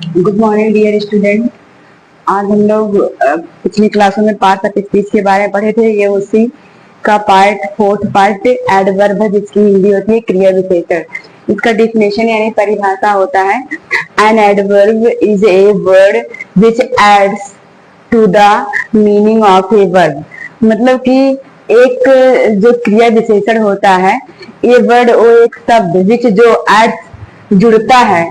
Good morning dear student. आज हम लोग पिछली क्लासों में पार्ट ऑफ स्पीच के बारे में पढ़े थे। ये उसी का फोर्थ पार्ट एडवर्ब है, जिसकी हिंदी होती है क्रिया विशेषण। इसका डिफिनेशन यानी परिभाषा होता है, an adverb is a word which adds to the meaning of a verb. मतलब कि एक जो क्रिया विशेषण होता है, ये वर्ड वो एक शब्द विच जो एड्स जुड़ता है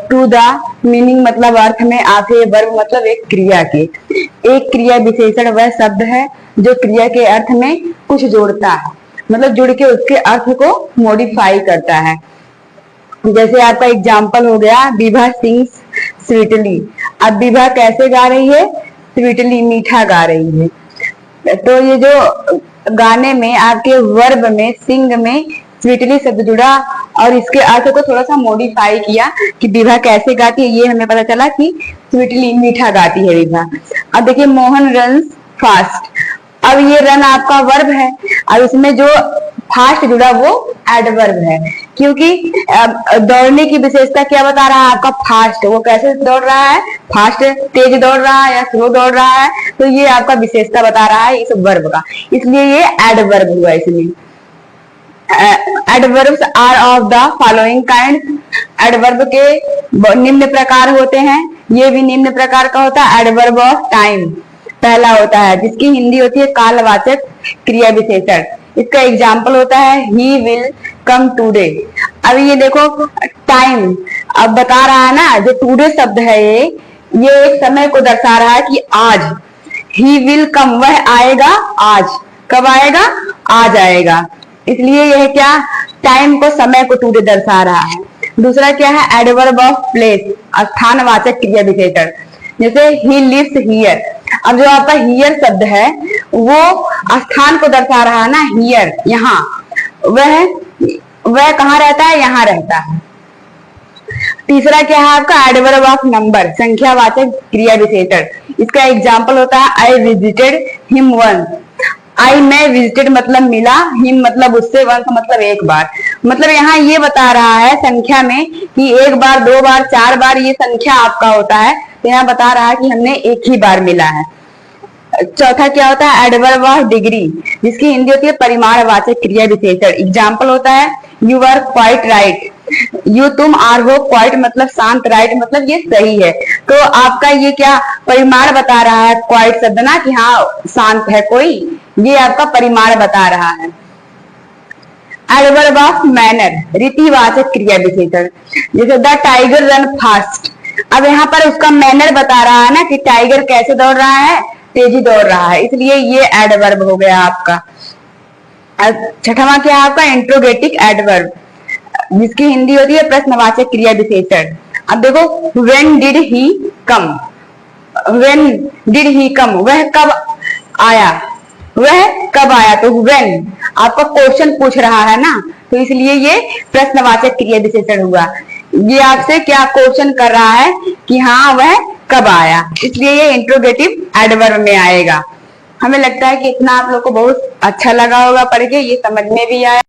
टू द मीनिंग मतलब अर्थ में, आगे वर्ब मतलब एक क्रिया के। एक क्रिया विशेषण वह शब्द है जो क्रिया के अर्थ में कुछ जोड़ता है, मतलब जुड़ के उसके अर्थ को मॉडिफाई करता है। जैसे आपका एग्जाम्पल हो गया, विभा सिंग्स स्वीटली। अब विभा कैसे गा रही है? स्वीटली, मीठा गा रही है। तो ये जो गाने में आपके वर्ब में सिंग में स्वीटली शब्द जुड़ा और इसके अर्थ को थोड़ा सा मॉडिफाई किया कि विभा कैसे गाती है, ये हमें पता चला कि स्वीटली, मीठा गाती है विभा। अब देखिए, मोहन रन्स फास्ट। अब ये रन आपका वर्ब है और इसमें जो फास्ट जुड़ा वो एडवर्ब है, क्योंकि दौड़ने की विशेषता क्या बता रहा है आपका? फास्ट। वो कैसे दौड़ रहा है? फास्ट, तेज दौड़ रहा है या स्लो दौड़ रहा है, तो ये आपका विशेषता बता रहा है इस वर्ब का, इसलिए ये एडवर्ब हुआ इसमें। Adverbs are of the following kind. Adverb के निम्न प्रकार होते हैं, ये भी निम्न प्रकार का होता है। एडवर्ब ऑफ टाइम पहला होता है, जिसकी हिंदी होती है कालवाचक क्रिया विशेषण। इसका एग्जाम्पल होता है ही विल कम टूडे। अब ये देखो, टाइम अब बता रहा है ना, जो टूडे शब्द है ये एक समय को दर्शा रहा है कि आज। ही विल कम, वह आएगा आज। कब आएगा? आज आएगा। इसलिए यह क्या, टाइम को, समय को टूडे दर्शा रहा है। दूसरा क्या है? एडवर्ब ऑफ प्लेस, स्थानवाचक क्रिया विशेषण। जैसे ही लिव्स हियर। अब जो आपका हियर शब्द है वो स्थान को दर्शा रहा है ना, हियर, यहाँ। वह कहाँ रहता है? यहाँ रहता है। तीसरा क्या है आपका? एडवर्ब ऑफ नंबर, संख्यावाचक क्रिया विशेषण। इसका एग्जाम्पल होता है आई विजिटेड हिम वंस। आई में विजिटेड मतलब मिला, हिम मतलब उससे, वंस मतलब एक बार। मतलब यहाँ ये बता रहा है संख्या में कि एक बार, दो बार, चार बार, ये संख्या आपका होता है। तो यहाँ बता रहा है कि हमने एक ही बार मिला है। चौथा क्या होता है? एडवर्ब ऑफ डिग्री, जिसकी हिंदी होती है परिमाणवाचक क्रिया विशेषण। एग्जाम्पल होता है you are quite right. You तुम, आर हो, क्वाइट मतलब शांत, राइट मतलब ये सही है। तो आपका ये क्या परिमाण बता रहा है? क्वाइट शब्द ना, कि हाँ शांत है कोई, ये आपका परिमाण बता रहा है। एडवर्ब ऑफ मैनर, रीतिवाचक क्रिया विशेषण। जैसे द टाइगर रन फास्ट। अब यहाँ पर उसका मैनर बता रहा है ना कि टाइगर कैसे दौड़ रहा है? तेजी दौड़ रहा है, इसलिए ये एडवर्ब हो गया आपका। छठवां क्या है आपका? इंट्रोगेटिव एडवर्ब, जिसकी हिंदी होती है प्रश्नवाचक क्रिया विशेषण। अब देखो, when did he come. When did he come, वह कब आया? वह कब आया? तो व्हेन आपका क्वेश्चन पूछ रहा है ना, तो इसलिए ये प्रश्नवाचक क्रिया विशेषण हुआ। ये आपसे क्या क्वेश्चन कर रहा है कि हाँ वह कब आया, इसलिए ये इंट्रोगेटिव एडवर्ब में आएगा। हमें लगता है कि इतना आप लोग को बहुत अच्छा लगा होगा पढ़ के, ये समझ में भी आया।